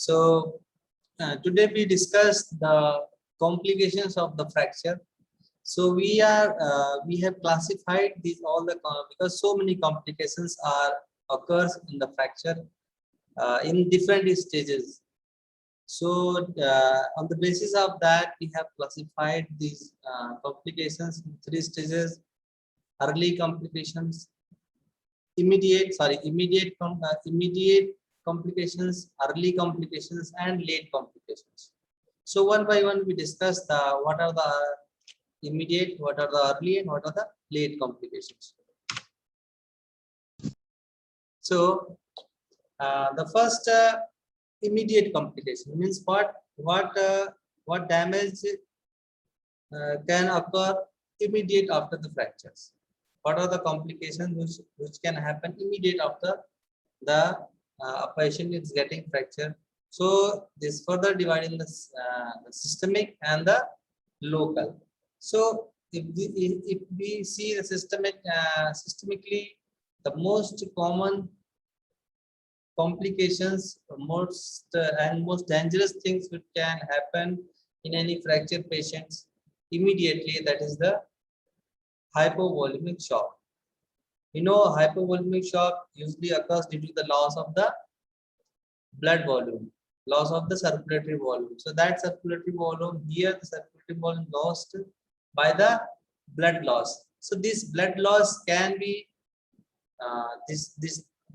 So today we discuss the complications of the fracture. So we have classified these all the because so many complications are occurs in the fracture in different stages. So on the basis of that, we have classified these complications in 3 stages: early complications, immediate complications, early complications, and late complications. So one by one we discuss the what are the immediate, what are the early, and what are the late complications. So the first immediate complication means what damage can occur immediate after the fractures. What are the complications which can happen immediate after the patient is getting fracture? So this further dividing the systemic and the local. So if we see the systemically, the most common complications, most dangerous things which can happen in any fracture patients immediately, that is the hypovolemic shock. You know, hypovolemic shock usually occurs due to the loss of the blood volume, loss of the circulatory volume. So that circulatory volume here, the circulatory volume lost by the blood loss. So this blood loss can be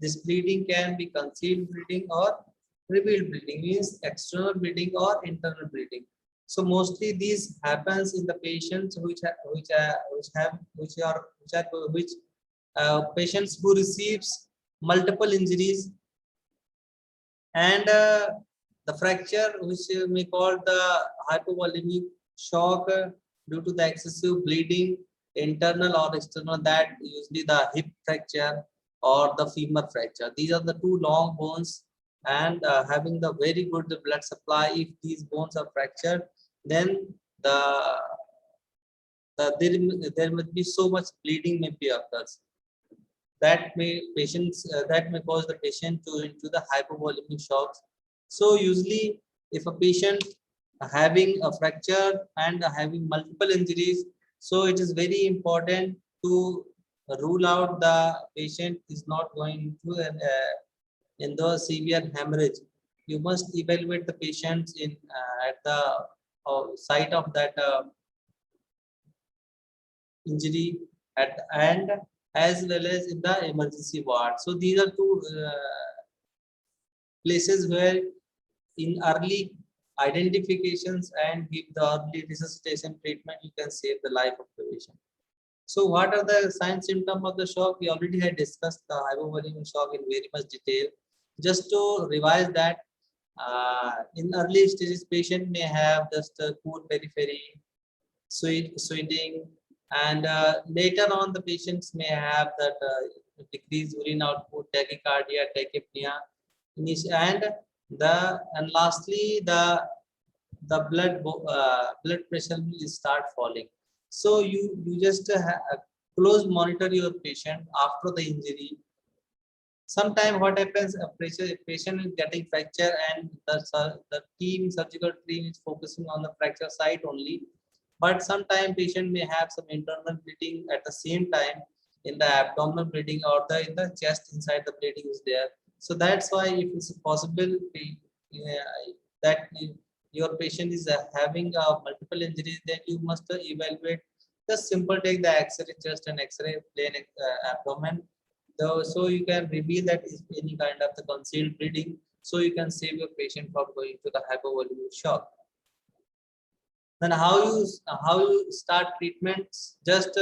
this bleeding can be concealed bleeding or revealed bleeding, means external bleeding or internal bleeding. So mostly these happens in the patients which patients who receives multiple injuries, and the fracture which we call the hypovolemic shock due to the excessive bleeding, internal or external, that usually the hip fracture or the femur fracture. These are the two long bones, and having the very good blood supply, if these bones are fractured, then there must be so much bleeding may be occurs. That may cause the patient to into the hypovolemic shocks. So usually if a patient having a fracture and having multiple injuries, so it is very important to rule out the patient is not going to in the severe hemorrhage. You must evaluate the patients in at the site of that injury and as well as in the emergency ward. So these are two places where in early identifications and give the early resuscitation treatment, you can save the life of the patient. So what are the signs symptoms of the shock? We already had discussed the hypovolemic shock in very much detail. Just to revise that, in early stages, patient may have just a poor periphery, sweating, and later on the patients may have that decreased urine output, tachycardia, tachypnea, and lastly the blood pressure will start falling. So you just close monitor your patient after the injury. Sometimes what happens, a patient is getting fracture and the surgical team is focusing on the fracture site only, but sometimes patient may have some internal bleeding at the same time, in the abdominal bleeding or in the chest inside the bleeding is there. So that's why if it's possible that your patient is having multiple injuries, then you must evaluate. Just simple take the X-ray chest and X-ray plain abdomen, so you can reveal that is any kind of the concealed bleeding, so you can save your patient from going to the hypovolemic shock. Then how you start treatments? Just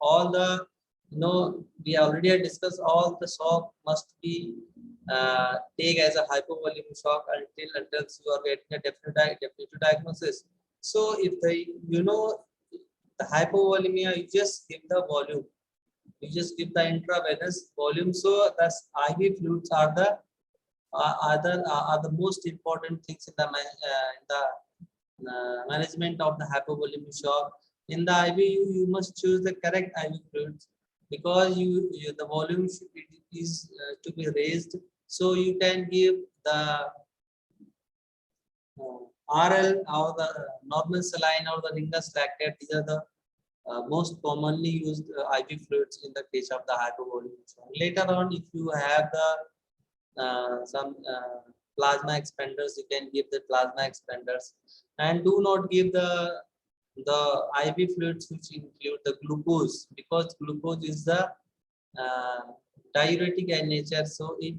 all the we already had discussed, all the shock must be take as a hypovolemic shock until you are getting a definitive diagnosis. So if the the hypovolemia, you just give the volume, you just give the intravenous volume. So that's IV fluids are the most important things in the management of the hypovolemic shock. In the IV, you must choose the correct IV fluids, because the volume is to be raised, so you can give the RL or the normal saline or the Ringer's lactate, these are the most commonly used IV fluids in the case of the hypovolemic shock. Later on, if you have the some plasma expanders, you can give the plasma expanders, and do not give the IV fluids which include the glucose, because glucose is the uh, diuretic in nature, so it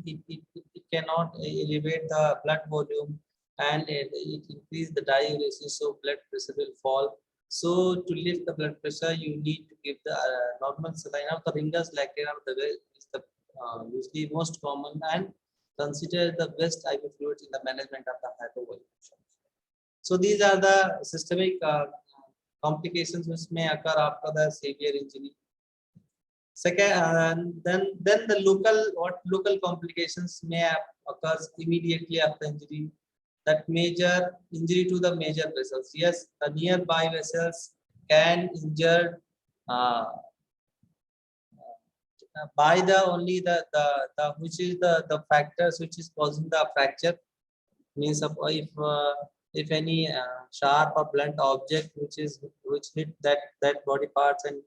cannot elevate the blood volume, and it increase the diuresis, so blood pressure will fall. So to lift the blood pressure, you need to give the normal saline or the Ringer's lactate or the is the usually most common and considered the best IV fluids in the management of the hypovolemic shock. So these are the systemic complications which may occur after the severe injury. Second, then the local complications may occur immediately after injury. That major injury to the major vessels. Yes, the nearby vessels can injure uh, by the only the which is the factors which is causing the fracture. Means if any sharp or blunt object which hit that body parts and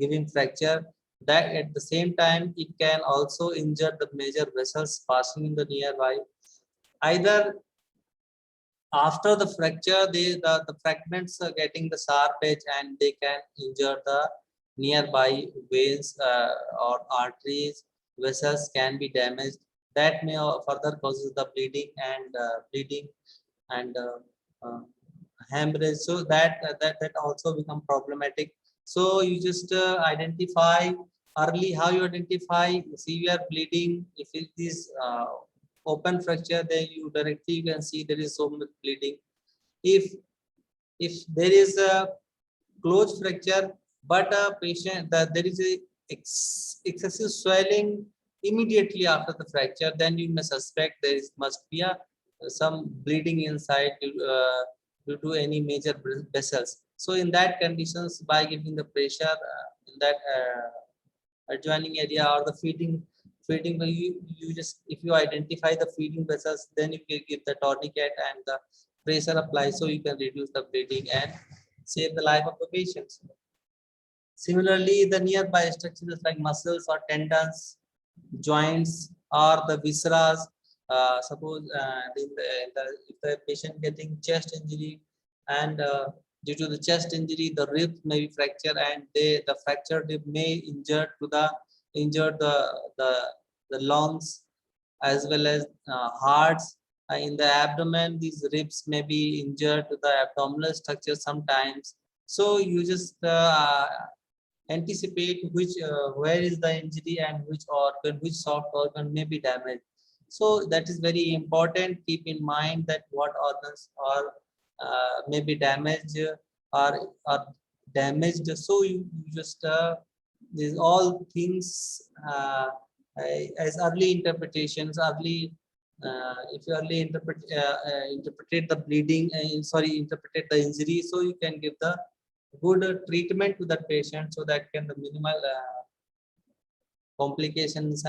giving fracture, that at the same time it can also injure the major vessels passing in the nearby. Either after the fracture, the fragments are getting the sharp edge and they can injure the nearby veins or arteries. Vessels can be damaged. That may further causes the bleeding and hemorrhage. So that also become problematic. So you just identify early. How you identify severe bleeding? If it is open fracture, then you directly can see there is so much bleeding. If there is a closed fracture, but a patient that there is a excessive swelling immediately after the fracture, then you may suspect there must be a some bleeding inside due to any major vessels. So in that conditions, by giving the pressure in that adjoining area or the feeding you just, if you identify the feeding vessels, then you can give the tourniquet and the pressure apply, so you can reduce the bleeding and save the life of the patients. Similarly, the nearby structures like muscles or tendons, joints, or the viscera. Suppose if the patient getting chest injury, and due to the chest injury, the ribs may be fractured, and the fractured rib may injure the lungs as well as hearts. In the abdomen, these ribs may be injured to the abdominal structure sometimes. So you just anticipate which where is the injury and which organ, which soft organ may be damaged. So that is very important. Keep in mind that what organs are may be damaged or damaged. So you just these all things as early interpretations, early if you early interpret the bleeding, interpret the injury, so you can give the good treatment to that patient, so that can the minimal complications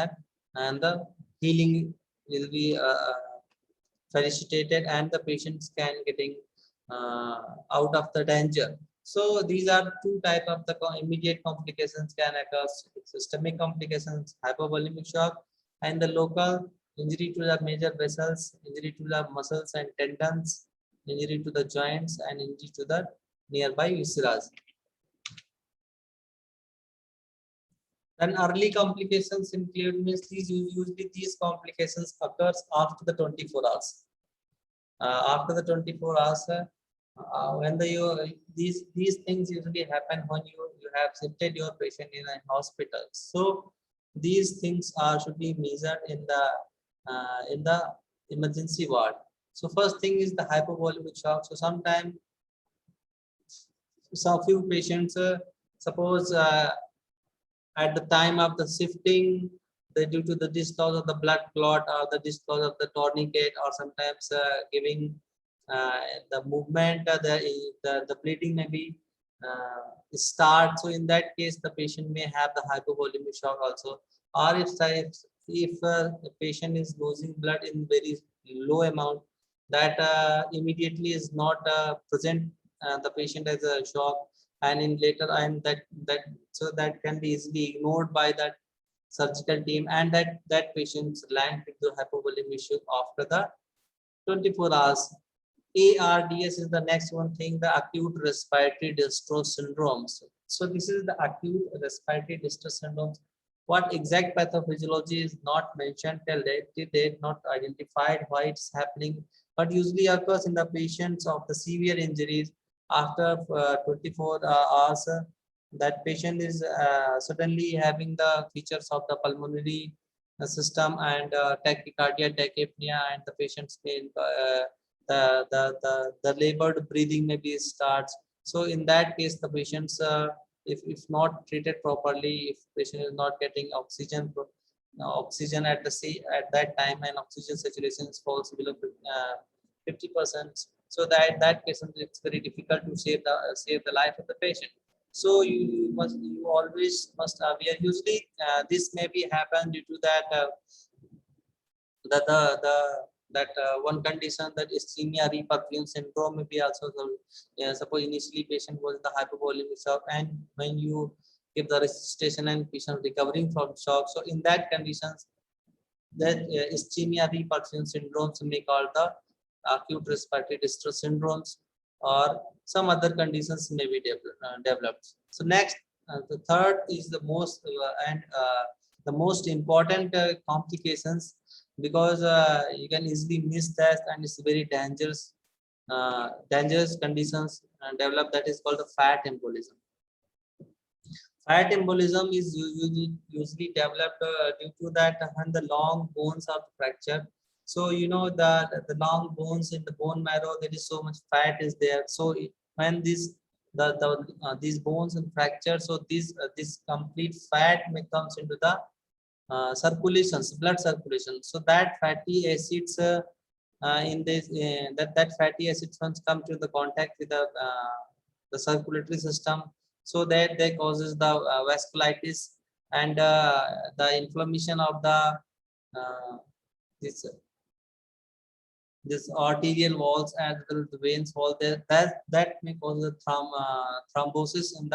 and the healing will be facilitated, and the patients can getting out of the danger. So these are two type of the immediate complications can occur: systemic complications, hypovolemic shock, and the local injury to the major vessels, injury to the muscles and tendons, injury to the joints, and injury to the nearby viscera. Then early complications include, means usually these complications occurs after the 24 hours. After the 24 hours, when these things usually happen when you have shifted your patient in a hospital. So these things should be measured in the emergency ward. So first thing is the hypovolemic shock. So sometimes few patients suppose at the time of the shifting, due to the disclose of the blood clot or the disclose of the tourniquet, or sometimes giving the movement, the bleeding may be start. So in that case, the patient may have the hypovolemic shock also. Or if the patient is losing blood in very low amount, that immediately is not present the patient as a shock, and in later and that so that can be easily ignored by that surgical team, and that patient's land into hypovolemic shock after the 24 hours. ARDS is the next one thing, the acute respiratory distress syndromes. So this is the acute respiratory distress syndromes. What exact pathophysiology is not mentioned till date, not identified why it's happening, but usually occurs in the patients of the severe injuries after 24 hours. That patient is suddenly having the features of the pulmonary system and tachycardia, tachypnea, and the patient's may the labored breathing maybe starts. So in that case, the patients, if not treated properly, if patient is not getting oxygen at the at that time, and oxygen saturation falls below 50%, so that case it's very difficult to save the life of the patient. So you always must aware. Usually this may be happen due to that the that one condition, that ischemia reperfusion syndrome may be also the, suppose initially patient was the hypovolemic shock, and when you give the resuscitation and patient recovering from shock, so in that conditions that ischemia reperfusion syndromes may call the acute respiratory distress syndromes, or some other conditions may be developed. So next, the third is the most and the most important complications, because you can easily miss that, and it's very dangerous conditions develop, that is called the fat embolism. Fat embolism is usually developed due to that when the long bones are fractured. So you know that the long bones in the bone marrow, there is so much fat is there. So when these bones and fracture, so this complete fat may comes into the circulations, blood circulation. So that fatty acids in this that fatty acids once come to the contact with the circulatory system, so that causes the vasculitis and the inflammation of the uh, this this arterial walls as well as the veins wall there, that may cause the thrombosis in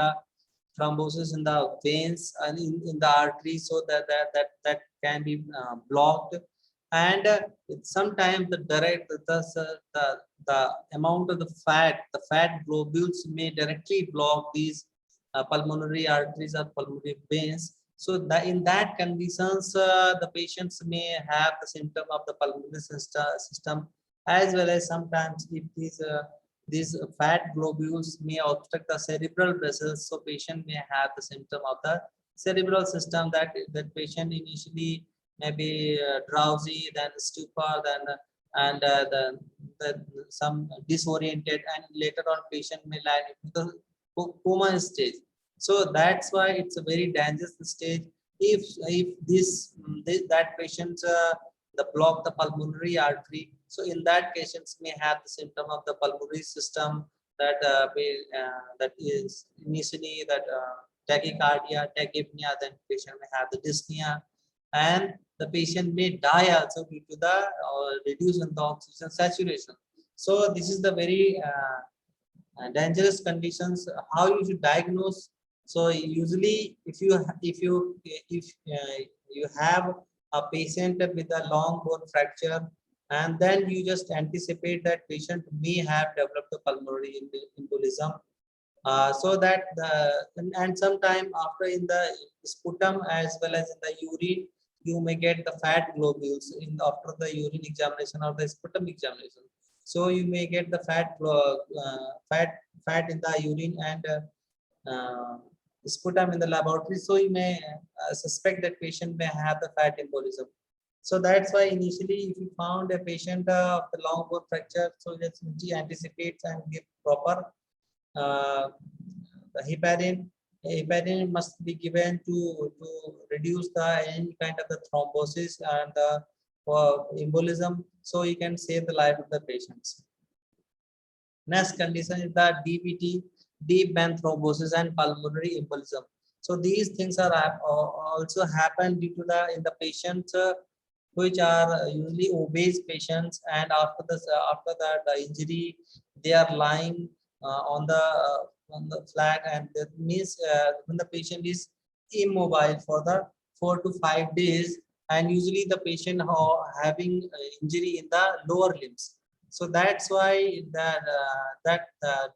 the veins and in the artery, so that can be blocked. And sometimes the direct the amount of the fat globules may directly block these pulmonary arteries or pulmonary veins. So that in that conditions, the patients may have the symptom of the pulmonary system, as well as sometimes if these fat globules may obstruct the cerebral vessels, so patient may have the symptom of the cerebral system, that patient initially may be drowsy, then stupor, then and the some disoriented, and later on patient may land into the coma stage. So that's why it's a very dangerous stage if that patient the block the pulmonary artery. So in that patients may have the symptom of the pulmonary system, that is initially that tachycardia, tachypnea, then patient may have the dyspnea, and the patient may die also due to the reduce in the oxygen saturation. So this is the very dangerous conditions. How you should diagnose? So usually if you have a patient with a long bone fracture, and then you just anticipate that patient may have developed a pulmonary embolism, so that and sometime after in the sputum as well as in the urine, you may get the fat globules in after the urine examination or the sputum examination. So you may get the fat in the urine and sputum in the laboratory. So you may suspect that patient may have the fat embolism. So that's why initially, if you found a patient of the long bone fracture, so just anticipates and give proper the heparin. Heparin must be given to reduce the any kind of the thrombosis and the embolism, so you can save the life of the patients. Next condition is the DVT, deep vein thrombosis and pulmonary embolism. So these things are also happen due to the in the patients which are usually obese patients, and after that the injury, they are lying on the flat, and that means when the patient is immobile for the 4 to 5 days, and usually the patient having injury in the lower limbs. So that's why that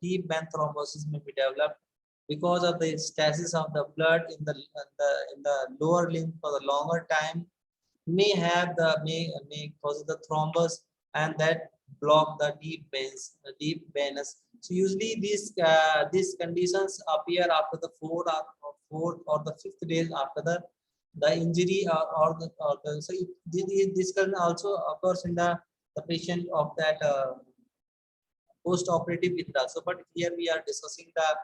deep vein thrombosis may be developed because of the stasis of the blood in the lower limb for the longer time, may have the may cause the thrombus, and that block the deep veins, the deep venous. So usually these conditions appear after the fourth or the fifth days after the injury, or the so this can also occurs in the patient of that post-operative withdrawal. So, but here we are discussing the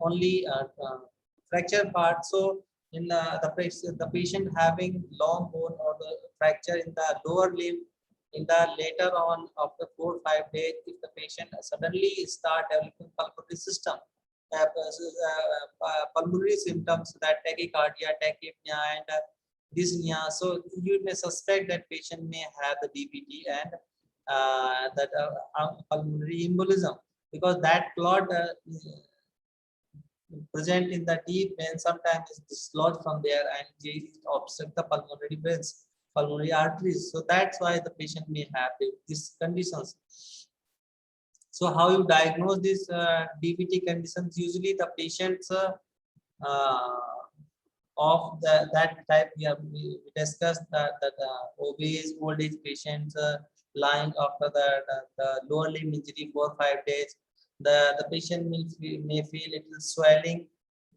only fracture part. So, in the patient having long bone or the fracture in the lower limb, in the later on after 4 or 5 days, if the patient suddenly start developing pulmonary system, pulmonary symptoms, that tachycardia, tachypnea, and dyspnea. So you may suspect that patient may have the DVT and that pulmonary embolism, because that clot present in the deep vein sometimes is dislodged from there and it obstruct the pulmonary veins, pulmonary arteries. So that's why the patient may have these conditions. So how you diagnose these DVT conditions? Usually the patients uh, of that type we discussed, that obese old age patients lying after the lower limb injury 4 or 5 days, the patient may feel little swelling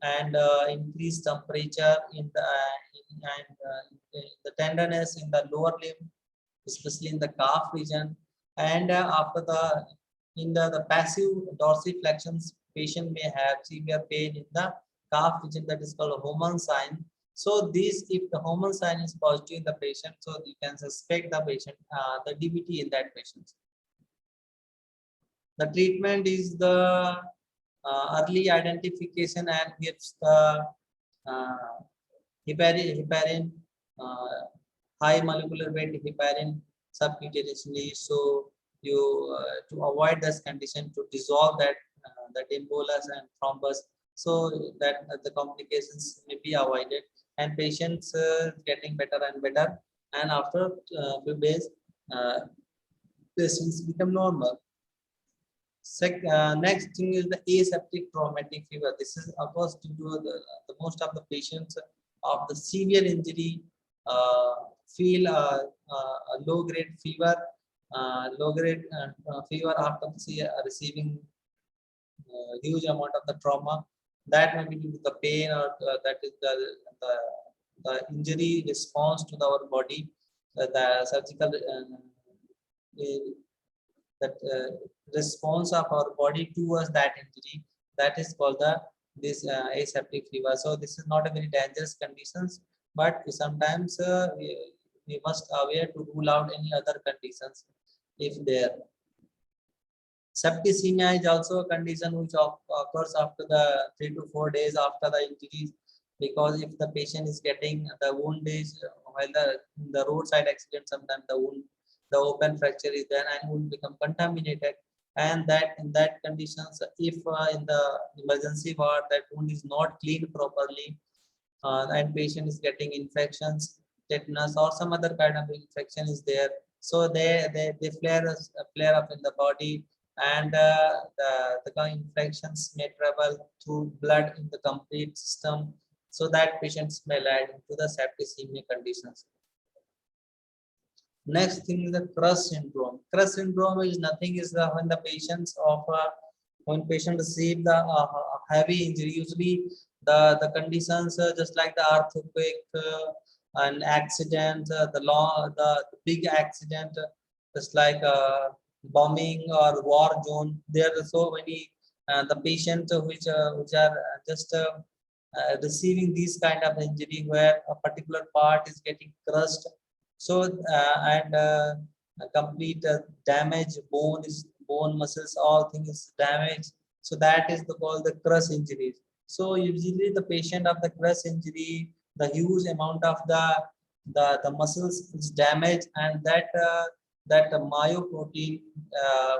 and increased temperature in the tenderness in the lower limb, especially in the calf region, and after the passive dorsiflexions, patient may have severe pain in the calf region, that is called Homan sign. So this, if the Homan sign is positive in the patient, so you can suspect the patient the DVT in that patient. The treatment is the early identification and gives the uh, heparin, high molecular weight heparin subcutaneously. So you to avoid this condition, to dissolve that embolus and thrombus, so that the complications may be avoided, and patients getting better and better, and after few days patients become normal. Next thing is the aseptic traumatic fever. This is of course due to the most of the patients of the severe injury feel a low grade fever, fever after receiving huge amount of the trauma. That may be due to the pain, or that is the, the injury response to our body, the surgical that response of our body towards that injury, that is called the this aseptic fever. So this is not a very dangerous conditions, but sometimes we must aware to rule out any other conditions if there. Septicemia is also a condition which occurs after the 3 to 4 days after the injuries, because if the patient is getting the wound is while the roadside accident, sometimes the open fracture is there and wound become contaminated, and that in that conditions, if in the emergency ward that wound is not cleaned properly, and patient is getting infections, tetanus or some other kind of infection is there, so they flare up in the body, and the infections may travel through blood in the complete system, so that patients may lead into the septicemia conditions. Next thing is the Crush syndrome. Crush syndrome is nothing is when the patients of when patient receive the heavy injury, usually the conditions just like the earthquake, an accident, the big accident, just like bombing or war zone. There are so many the patients which are just receiving these kind of injury where a particular part is getting crushed. So and a complete damage, bone muscles, all things is damaged. So that is called the crush injuries. So usually the patient of the crush injury, the huge amount of the the muscles is damaged, and that myoprotein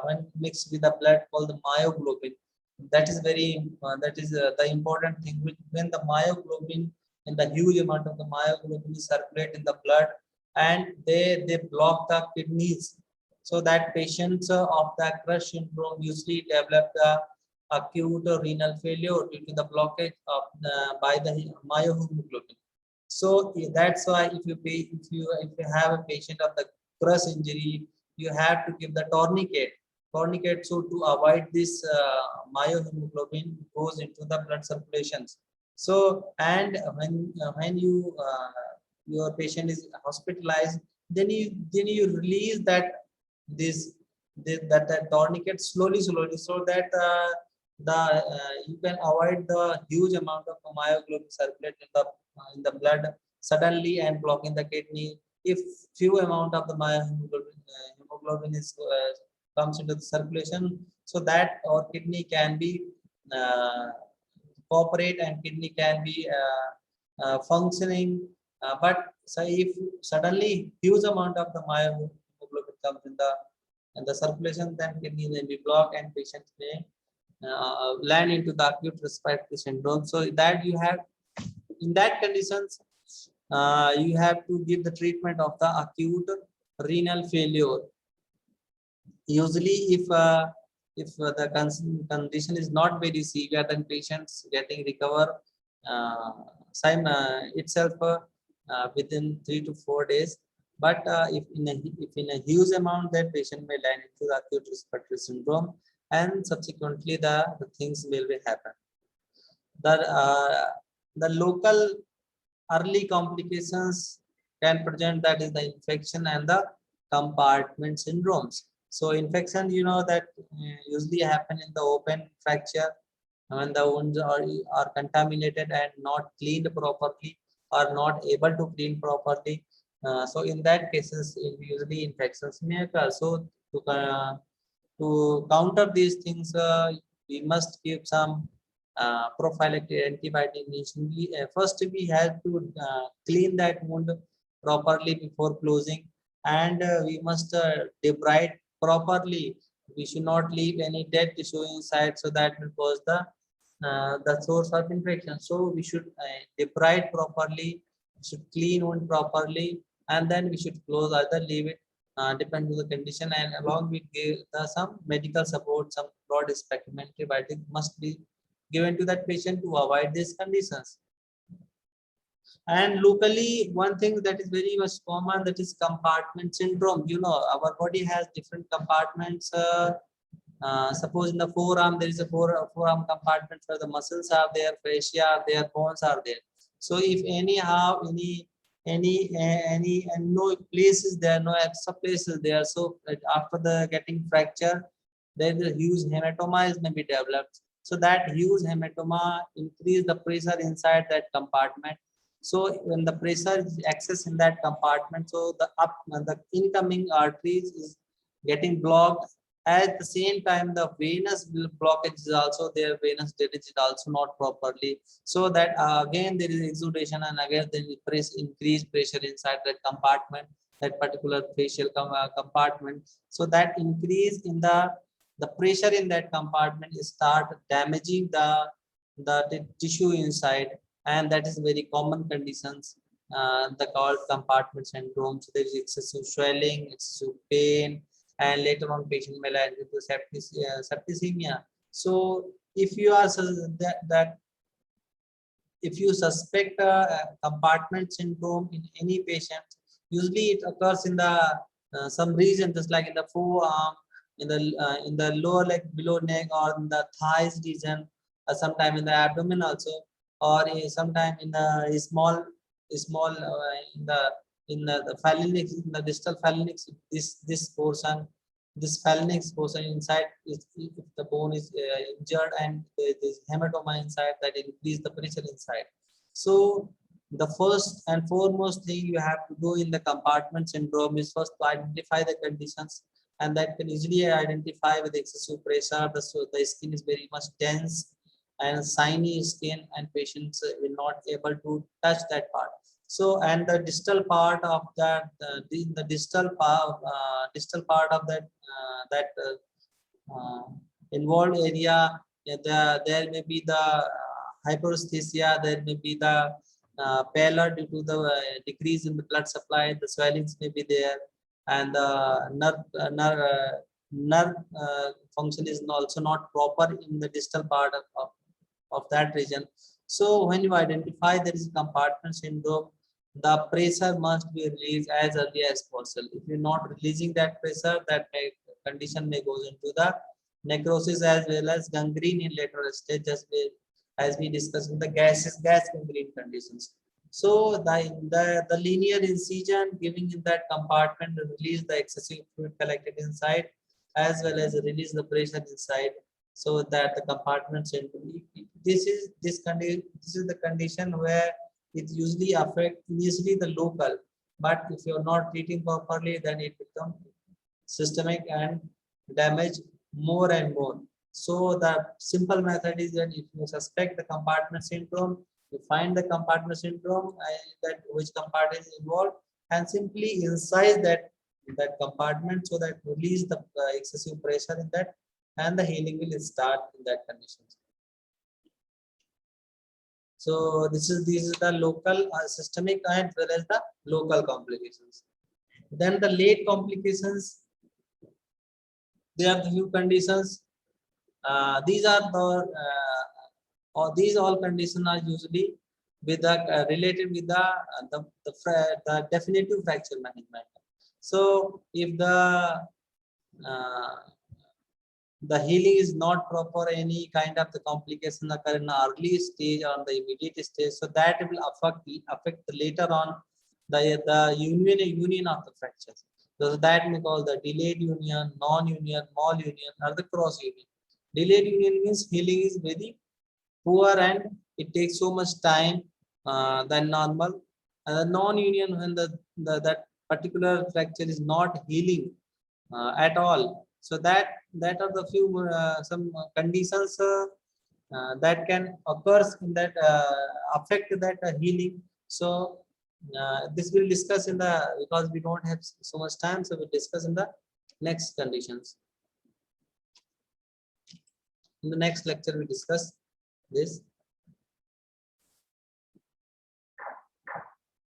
when mixed with the blood called the myoglobin, that is very that is the important thing. When the myoglobin and the huge amount of the myoglobin is circulate in the blood, and they block the kidneys, so that patients of the crush syndrome usually develop the acute renal failure due to the blockage of by the myohemoglobin. So that's why if you have a patient of the crush injury, you have to give the tourniquet, so to avoid this myohemoglobin goes into the blood circulations. So and when you your patient is hospitalized, then you release this that tourniquet slowly, so that the you can avoid the huge amount of myoglobin circulate in the blood suddenly and blocking the kidney. If few amount of the hemoglobin is comes into the circulation, so that our kidney can be uh, cooperate, and kidney can be functioning. But so if suddenly huge amount of the myoglobin comes in the circulation, then kidney may be blocked and patients may land into the acute respiratory syndrome. So that you have, in that conditions, you have to give the treatment of the acute renal failure. Usually if the condition is not very severe, then patients getting recover itself within 3 to 4 days. But if in a huge amount, that patient may land into the acute respiratory syndrome, and subsequently the things will be happen. The local early complications can present, that is the infection and the compartment syndromes. So infection, you know that usually happen in the open fracture when the wounds are contaminated and not cleaned properly, or not able to clean properly. So in that cases, usually infections may occur. So to counter these things, we must give some prophylactic antibiotic initially. First, we have to clean that wound properly before closing, and we must debride properly. We should not leave any dead tissue inside, so that will cause the source of infection. So we should debride properly, should clean wound properly, and then we should close, either leave it depending on the condition, and along with some medical support, some broad spectrum antibiotic must be given to that patient to avoid these conditions. And locally, one thing that is very much common, that is compartment syndrome. You know, our body has different compartments. Suppose in the forearm, there is a forearm compartment where the muscles are there, fascia are there, bones are there. So if anyhow and no places there, no extra places there, so after the getting fracture, there is a huge hematoma is may be developed. So that huge hematoma increase the pressure inside that compartment. So when the pressure is excess in that compartment, so the incoming arteries is getting blocked. At the same time, the venous blockage is also there, venous drainage is also not properly. So that again there is exudation, and again there is increased pressure inside that compartment, that particular facial compartment. So that increase in the pressure in that compartment start damaging the tissue inside, and that is very common conditions, the called compartment syndrome. So there is excessive swelling, excessive pain, and later on patient may land into septicemia. So if you are that if you suspect a compartment syndrome in any patient, usually it occurs in the some region, just like in the forearm, in the lower leg below neck, or in the thighs region, sometime in the abdomen also, or sometime in the small in the phalanx, in the distal phalanx, this portion, this phalanx portion inside, if the bone is injured and there is hematoma inside, that increase the pressure inside. So the first and foremost thing you have to do in the compartment syndrome is first to identify the conditions, and that can easily identify with excessive pressure. The skin is very much tense and shiny skin, and patients will not able to touch that part. So, and the distal part of that, the distal part of that involved area, there may be the hyperesthesia, there may be the pallor due to the decrease in the blood supply, the swellings may be there, and the nerve function is also not proper in the distal part of that region. So when you identify there is a compartment syndrome, the pressure must be released as early as possible. If you're not releasing that pressure, that condition may go into the necrosis as well as gangrene in later stage, as we discussed in the gas gangrene conditions. So the linear incision giving in that compartment release the excessive fluid collected inside, as well as release the pressure inside, so that the compartment syndrome. This is the condition where it usually affects initially the local, but if you are not treating properly, then it becomes systemic and damage more and more. So the simple method is that if you suspect the compartment syndrome, you find the compartment syndrome, that which compartment is involved, and simply incise that compartment so that release the excessive pressure in that, and the healing will start in that condition. So this is the local systemic as well as the local complications. Then the late complications, there are the few conditions. These are or these all conditions are usually with the related with the definitive fracture management. So if the healing is not proper, any kind of the complication occur in the early stage or the immediate stage, so that will affect later on the union of the fractures. So that we call the delayed union, non-union, mal-union, or the cross union. Delayed union means healing is very poor and it takes so much time than normal. And the non-union, when that particular fracture is not healing at all. So that are the few some conditions that can occur in that affect that healing. So this will discuss in the, because we don't have so much time, so we'll discuss in the next conditions. In the next lecture we discuss this.